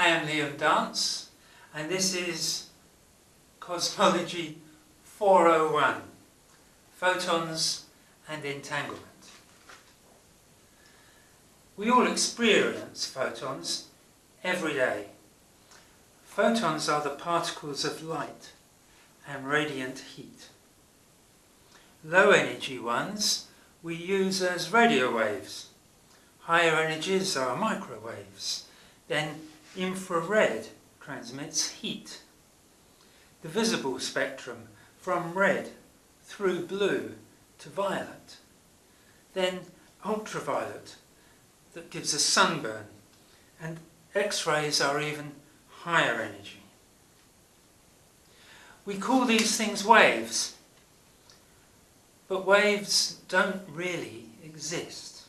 I am Liam Dance, and this is Cosmology 401, Photons and Entanglement. We all experience photons every day. Photons are the particles of light and radiant heat. Low energy ones we use as radio waves. Higher energies are microwaves. Then infrared transmits heat. The visible spectrum from red through blue to violet. Then ultraviolet that gives us sunburn, and X-rays are even higher energy. We call these things waves, but waves don't really exist.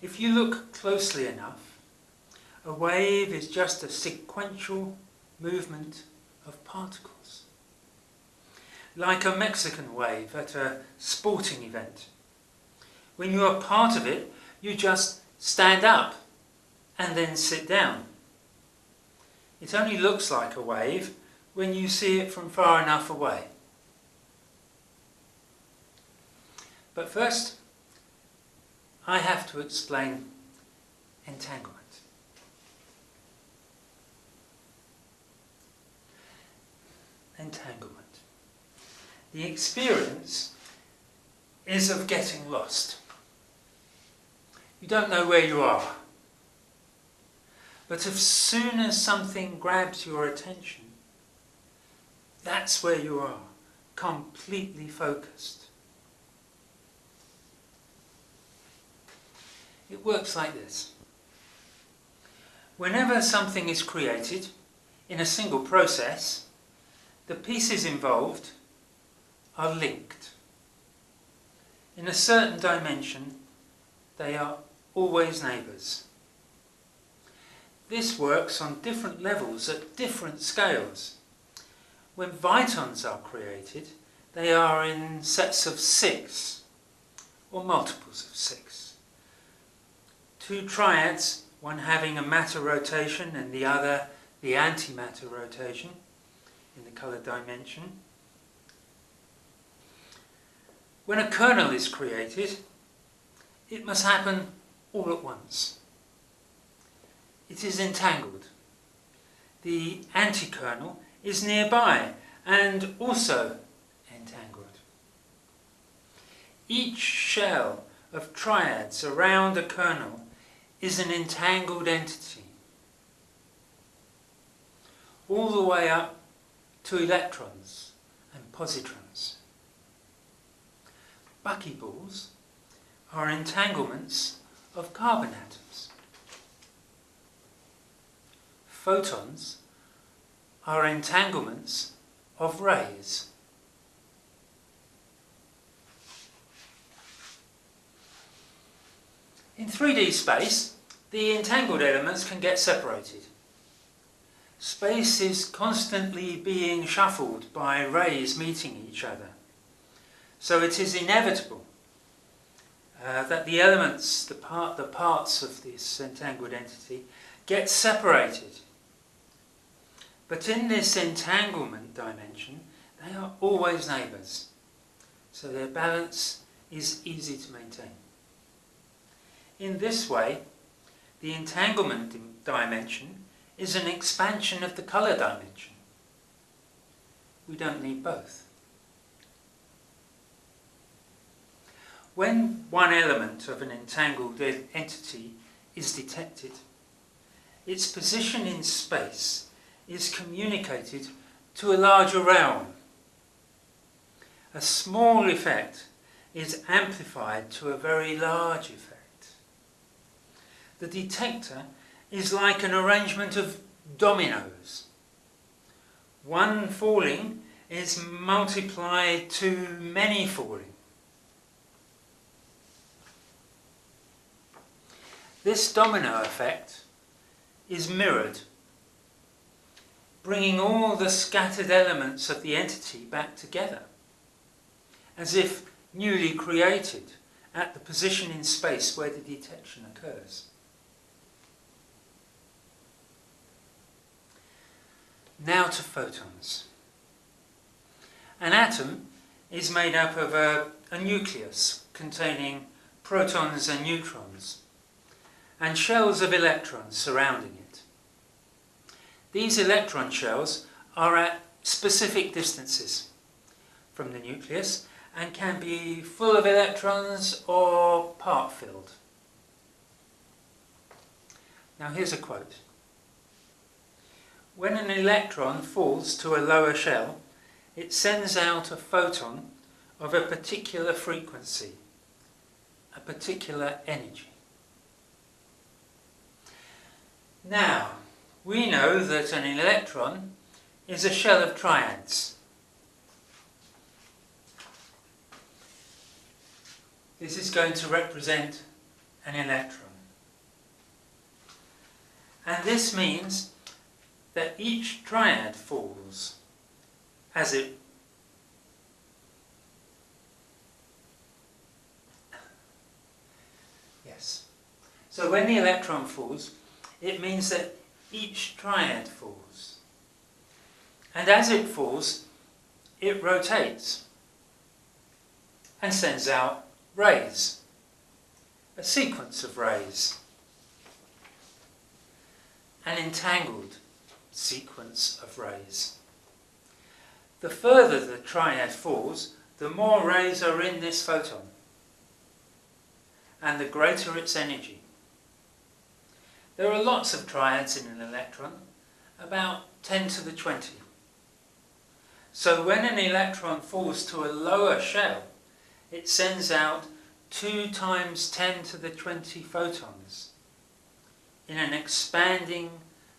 If you look closely enough, a wave is just a sequential movement of particles. Like a Mexican wave at a sporting event. When you are part of it, you just stand up and then sit down. It only looks like a wave when you see it from far enough away. But first, I have to explain entanglement. Entanglement. The experience is of getting lost. You don't know where you are. But as soon as something grabs your attention, that's where you are, completely focused. It works like this. Whenever something is created in a single process, the pieces involved are linked. In a certain dimension, they are always neighbours. This works on different levels at different scales. When photons are created, they are in sets of 6 or multiples of 6. 2 triads, one having a matter rotation and the other the antimatter rotation in the colour dimension. When a kernel is created, it must happen all at once. It is entangled. The antikernel is nearby and also entangled. Each shell of triads around a kernel is an entangled entity, all the way up to electrons and positrons. Buckyballs are entanglements of carbon atoms. Photons are entanglements of rays. In 3D space, the entangled elements can get separated. Space is constantly being shuffled by rays meeting each other. So it is inevitable that the elements, the parts of this entangled entity, get separated. But in this entanglement dimension, they are always neighbours. So their balance is easy to maintain. In this way, the entanglement dimension is an expansion of the colour dimension. We don't need both. When one element of an entangled entity is detected, its position in space is communicated to a larger realm. A small effect is amplified to a very large effect. The detector is like an arrangement of dominoes. One falling is multiplied to many falling. This domino effect is mirrored, bringing all the scattered elements of the entity back together, as if newly created at the position in space where the detection occurs. Now to photons. An atom is made up of a nucleus containing protons and neutrons, and shells of electrons surrounding it. These electron shells are at specific distances from the nucleus and can be full of electrons or part-filled. Now here's a quote. When an electron falls to a lower shell, it sends out a photon of a particular frequency, a particular energy. Now, we know that an electron is a shell of triads. This is going to represent an electron. And this means that each triad falls as it So when the electron falls, it means that each triad falls. And as it falls, it rotates and sends out rays, a sequence of rays, an entangled sequence of rays. The further the triad falls, the more rays are in this photon, and the greater its energy. There are lots of triads in an electron, about 10 to the 20. So when an electron falls to a lower shell, it sends out 2 times 10 to the 20 photons in an expanding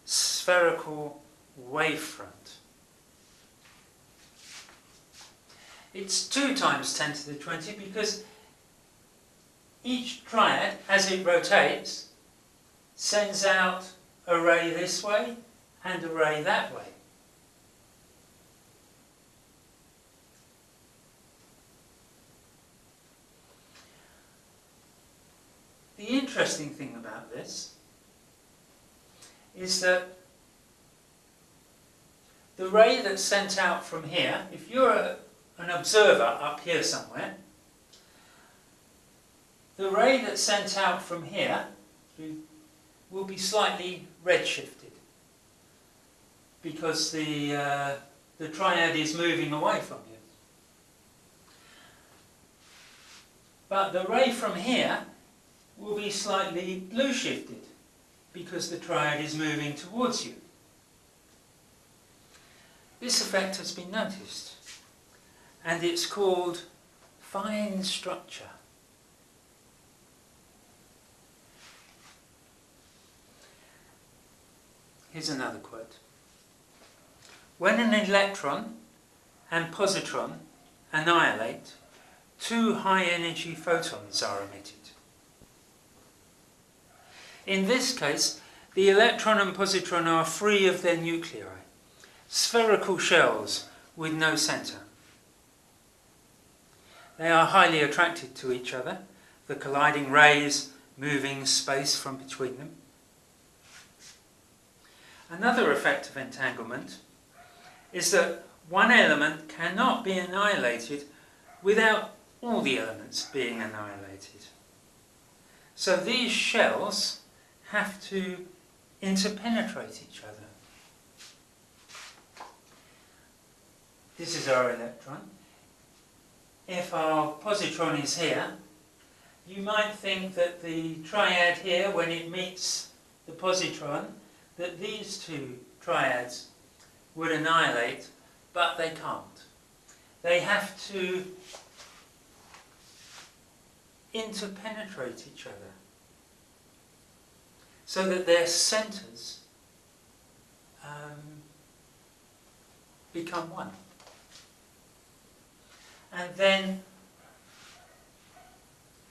spherical wavefront. It's 2 times 10 to the 20 because each triad, as it rotates, sends out a ray this way and a ray that way. The interesting thing about this is that the ray that's sent out from here, if you're an observer up here somewhere, the ray that's sent out from here will be slightly redshifted because the triad is moving away from you. But the ray from here will be slightly blue shifted because the triad is moving towards you. This effect has been noticed, and it's called fine structure. Here's another quote. When an electron and positron annihilate, 2 high-energy photons are emitted. In this case, the electron and positron are free of their nuclei, spherical shells with no centre. They are highly attracted to each other, the colliding rays moving space from between them. Another effect of entanglement is that one element cannot be annihilated without all the elements being annihilated. So these shells have to interpenetrate each other. This is our electron. If our positron is here, you might think that the triad here, when it meets the positron, that these 2 triads would annihilate, but they can't. They have to interpenetrate each other so that their centres become one. And then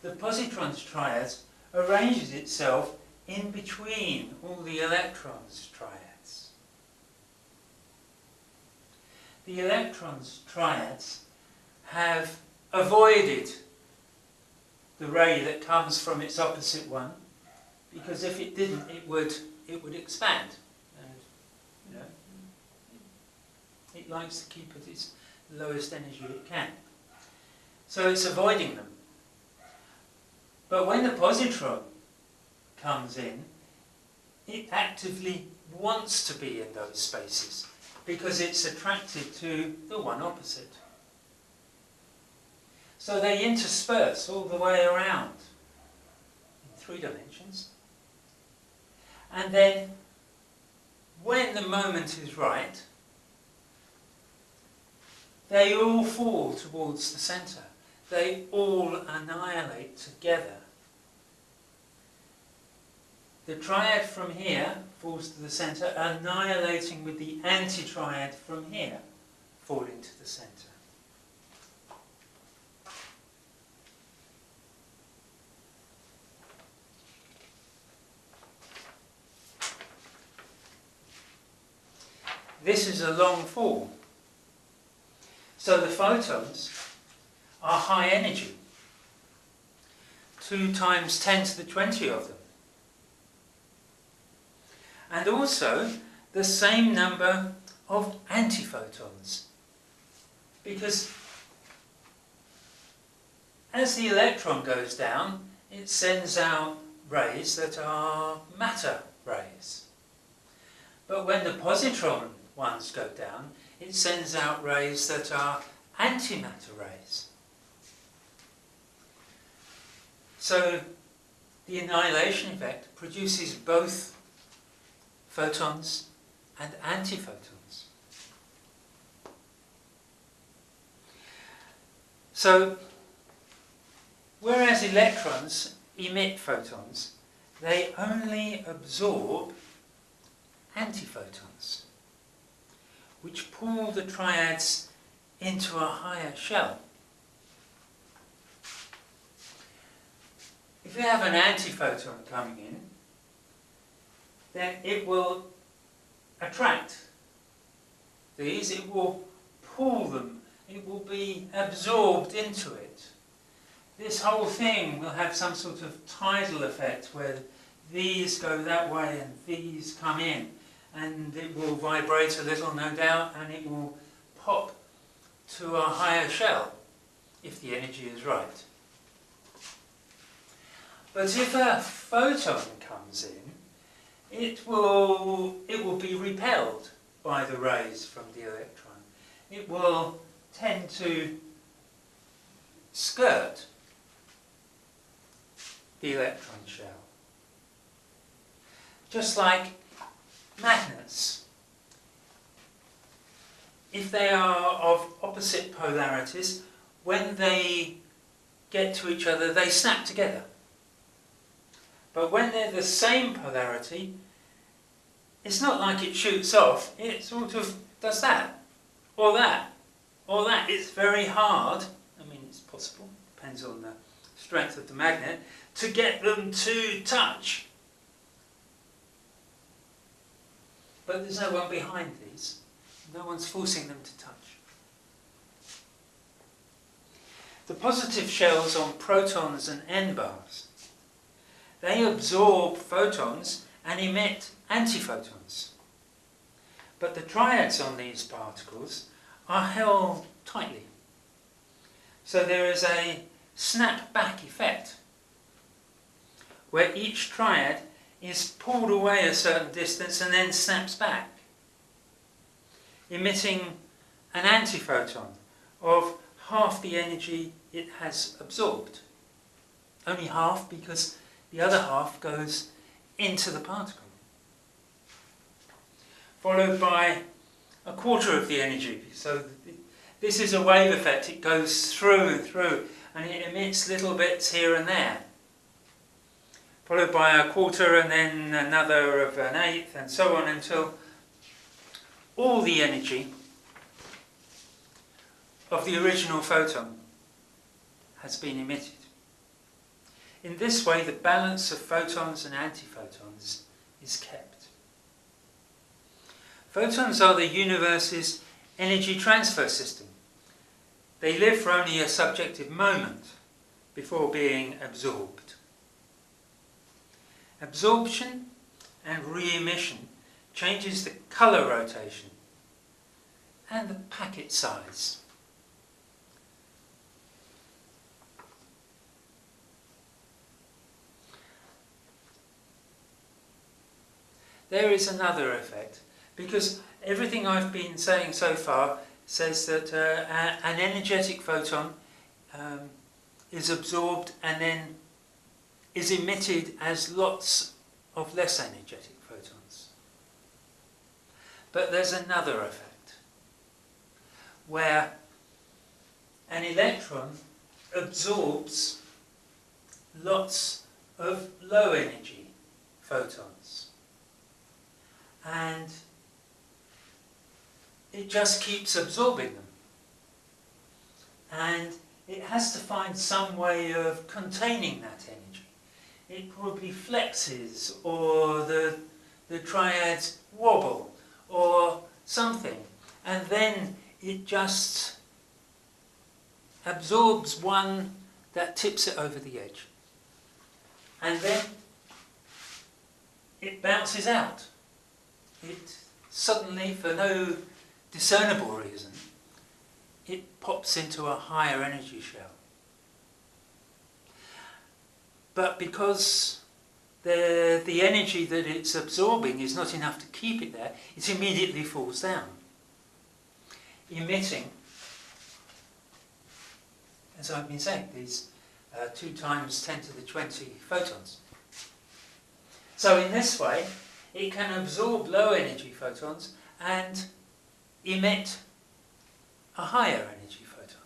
the positron's triad arranges itself in between all the electrons' triads. The electrons' triads have avoided the ray that comes from its opposite one, because if it didn't, it would expand, and It likes to keep at its lowest energy it can. So it's avoiding them. But when the positron comes in, it actively wants to be in those spaces because it's attracted to the one opposite. So they intersperse all the way around in 3 dimensions. And then, when the moment is right, they all fall towards the centre. They all annihilate together. The triad from here falls to the centre, annihilating with the anti-triad from here falling to the centre. This is a long fall. So the photons are high energy, 2 times 10 to the 20 of them. And also the same number of antiphotons. Because as the electron goes down, it sends out rays that are matter rays. But when the positron ones go down, it sends out rays that are antimatter rays. So the annihilation effect produces both photons and antiphotons. So whereas electrons emit photons, they only absorb antiphotons, which pull the triads into a higher shell. If you have an antiphoton coming in, then it will attract these, it will pull them, it will be absorbed into it. This whole thing will have some sort of tidal effect where these go that way and these come in, and it will vibrate a little, no doubt, and it will pop to a higher shell if the energy is right. But if a photon comes in, it will be repelled by the rays from the electron. It will tend to skirt the electron shell. Just like magnets. If they are of opposite polarities, when they get to each other, they snap together. But when they're the same polarity, it's not like it shoots off, it sort of does that, or that, or that. It's very hard, I mean it's possible, depends on the strength of the magnet, to get them to touch. But there's no one behind these, no one's forcing them to touch. The positive shells on protons and N-bars, they absorb photons and emit antiphotons. But the triads on these particles are held tightly. So there is a snap-back effect, where each triad is pulled away a certain distance and then snaps back, emitting an antiphoton of half the energy it has absorbed. Only half, because the other half goes into the particle. Followed by a quarter of the energy. So this is a wave effect. It goes through and through, and it emits little bits here and there. Followed by a quarter, and then another of an eighth, and so on, until all the energy of the original photon has been emitted. In this way, the balance of photons and antiphotons is kept. Photons are the universe's energy transfer system. They live for only a subjective moment before being absorbed. Absorption and re-emission changes the colour rotation and the packet size. There is another effect, because everything I've been saying so far says that an energetic photon is absorbed and then is emitted as lots of less energetic photons. But there's another effect, where an electron absorbs lots of low energy photons. And it just keeps absorbing them. And it has to find some way of containing that energy. It probably flexes, or the triads wobble, or something. And then it just absorbs one that tips it over the edge. And then it bounces out. It suddenly, for no discernible reason, it pops into a higher energy shell. But because the energy that it's absorbing is not enough to keep it there, it immediately falls down, emitting, as I've been saying, these 2 times 10 to the 20 photons. So in this way, it can absorb low energy photons and emit a higher energy photon.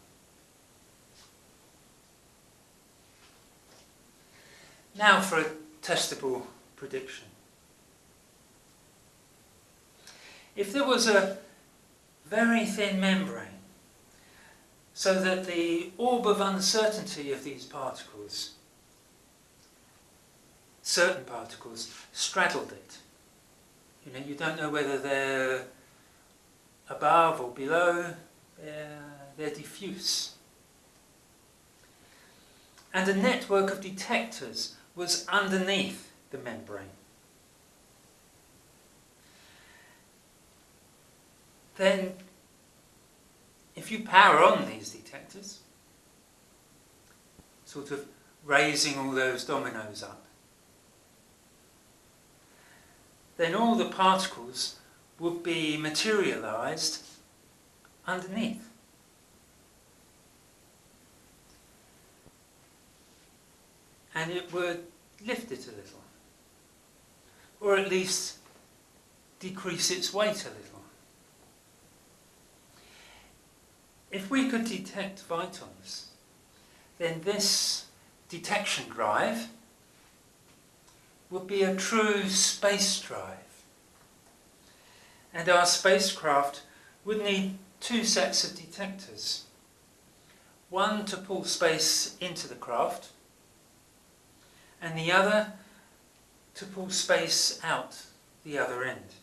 Now for a testable prediction. If there was a very thin membrane, so that the orb of uncertainty of these particles, certain particles, straddled it. You know, you don't know whether they're above or below, they're diffuse. And a network of detectors was underneath the membrane. Then, if you power on these detectors, sort of raising all those dominoes up, then all the particles would be materialized underneath. And it would lift it a little, or at least decrease its weight a little. If we could detect photons, then this detection drive would be a true space drive. And our spacecraft would need 2 sets of detectors. One to pull space into the craft, and the other to pull space out the other end.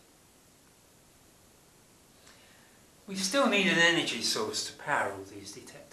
We still need an energy source to power all these detectors.